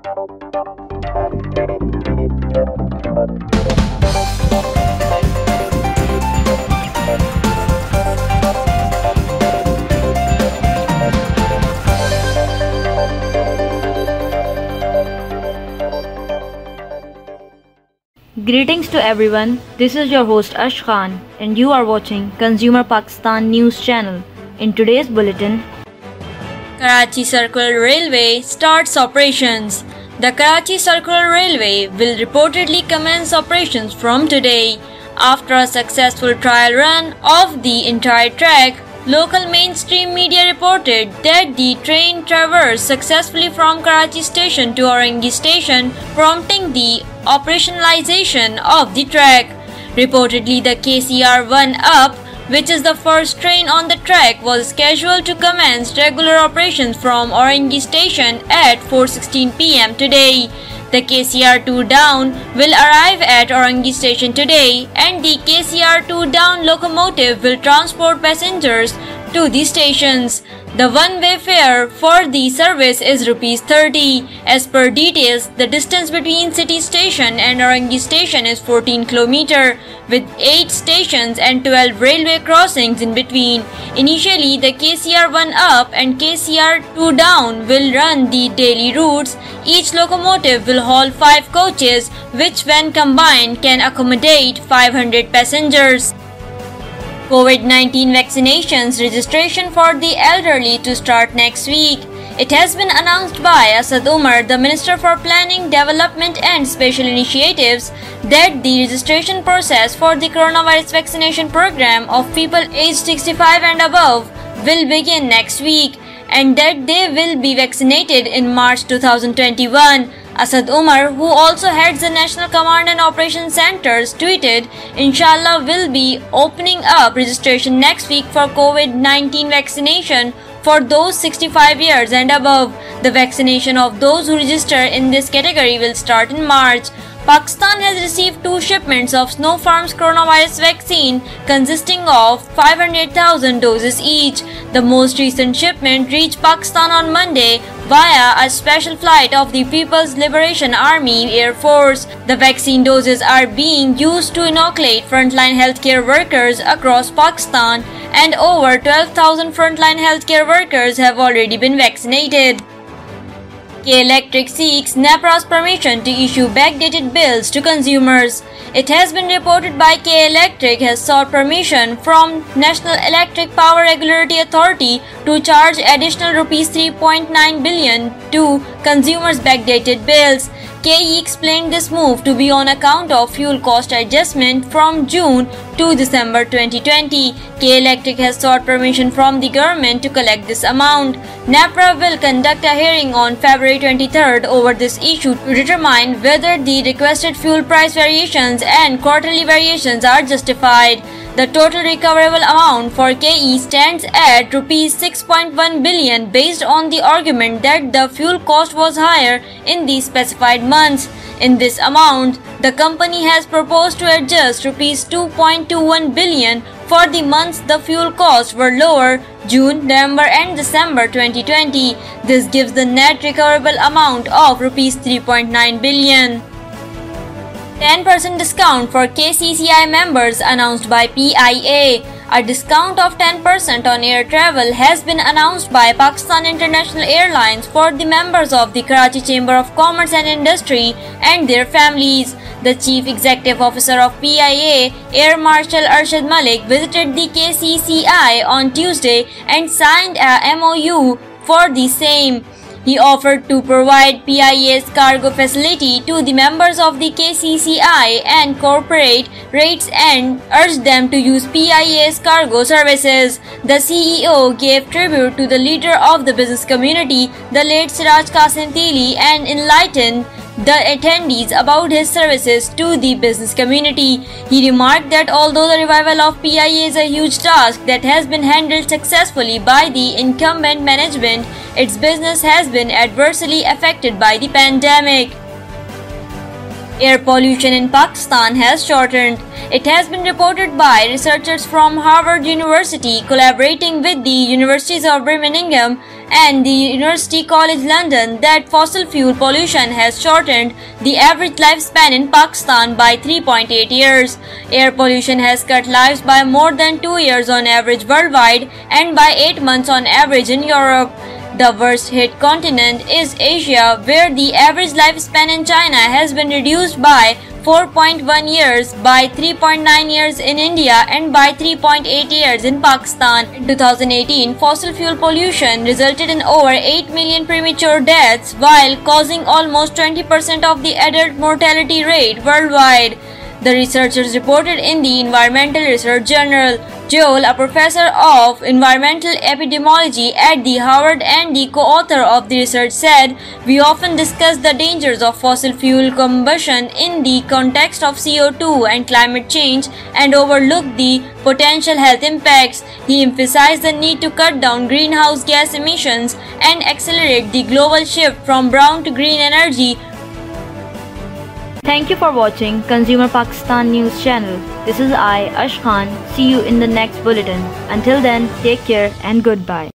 Greetings to everyone, this is your host Ash Khan and you are watching Consumer Pakistan News Channel. In today's bulletin, Karachi Circular Railway starts operations. The Karachi Circular Railway will reportedly commence operations from today. After a successful trial run of the entire track, local mainstream media reported that the train traversed successfully from Karachi station to Aurangabad station, prompting the operationalization of the track. Reportedly, the KCR-1 Up, which is the first train on the track, was scheduled to commence regular operations from Aurangabad station at 4:16 p.m. today. The KCR-2 Down will arrive at Aurangabad station today, and the KCR-2 Down locomotive will transport passengers to the stations. The one-way fare for the service is ₹30. As per details, the distance between City Station and Aurangabad Station is 14 km, with 8 stations and 12 railway crossings in between. Initially, the KCR-1 Up and KCR-2 Down will run the daily routes. Each locomotive will haul 5 coaches, which when combined can accommodate 500 passengers. COVID-19 vaccinations registration for the elderly to start next week. It has been announced by Asad Umar, the Minister for Planning, Development and Special Initiatives, that the registration process for the coronavirus vaccination program of people aged 65 and above will begin next week, and that they will be vaccinated in March 2021. Asad Umar, who also heads the National Command and Operations Centers, tweeted, "Inshallah will be opening up registration next week for COVID-19 vaccination for those 65 years and above. The vaccination of those who register in this category will start in March." Pakistan has received 2 shipments of Sinopharm's coronavirus vaccine consisting of 500,000 doses each. The most recent shipment reached Pakistan on Monday via a special flight of the People's Liberation Army Air Force. The vaccine doses are being used to inoculate frontline healthcare workers across Pakistan, and over 12,000 frontline healthcare workers have already been vaccinated. K Electric seeks NEPRA's permission to issue backdated bills to consumers. It has been reported by K Electric has sought permission from National Electric Power Regulatory Authority to charge additional ₹3.9 billion to consumers' backdated bills. KE explained this move to be on account of fuel cost adjustment from June to December 2020. K Electric has sought permission from the government to collect this amount. NEPRA will conduct a hearing on February 23rd over this issue to determine whether the requested fuel price variations and quarterly variations are justified. The total recoverable amount for KE stands at ₹6.1 billion based on the argument that the fuel cost was higher in the specified months. In this amount, the company has proposed to adjust ₹2.21 billion for the months the fuel costs were lower, June, November and December 2020. This gives the net recoverable amount of ₹3.9 billion. 10% discount for KCCI members announced by PIA. A discount of 10% on air travel has been announced by Pakistan International Airlines for the members of the Karachi Chamber of Commerce and Industry and their families. The Chief Executive Officer of PIA, Air Marshal Arshad Malik, visited the KCCI on Tuesday and signed a MOU for the same. He offered to provide PIA's cargo facility to the members of the KCCI and corporate rates and urged them to use PIA's cargo services. The CEO gave tribute to the leader of the business community, the late Siraj Qasim Tili, and enlightened the attendees about his services to the business community. He remarked that although the revival of PIA is a huge task that has been handled successfully by the incumbent management, its business has been adversely affected by the pandemic. Air pollution in Pakistan has shortened. It has been reported by researchers from Harvard University collaborating with the Universities of Birmingham and the University College London that fossil fuel pollution has shortened the average lifespan in Pakistan by 3.8 years. Air pollution has cut lives by more than 2 years on average worldwide and by 8 months on average in Europe. The worst hit continent is Asia, where the average lifespan in China has been reduced by 4.1 years, by 3.9 years in India, and by 3.8 years in Pakistan. In 2018, fossil fuel pollution resulted in over 8 million premature deaths while causing almost 20% of the adult mortality rate worldwide. The researchers reported in the Environmental Research Journal. Joel, a professor of environmental epidemiology at the Harvard and the co-author of the research, said, "We often discuss the dangers of fossil fuel combustion in the context of CO2 and climate change and overlook the potential health impacts." He emphasized the need to cut down greenhouse gas emissions and accelerate the global shift from brown to green energy. Thank you for watching Consumer Pakistan News Channel. This is I, Ash Khan. See you in the next bulletin. Until then, take care and goodbye.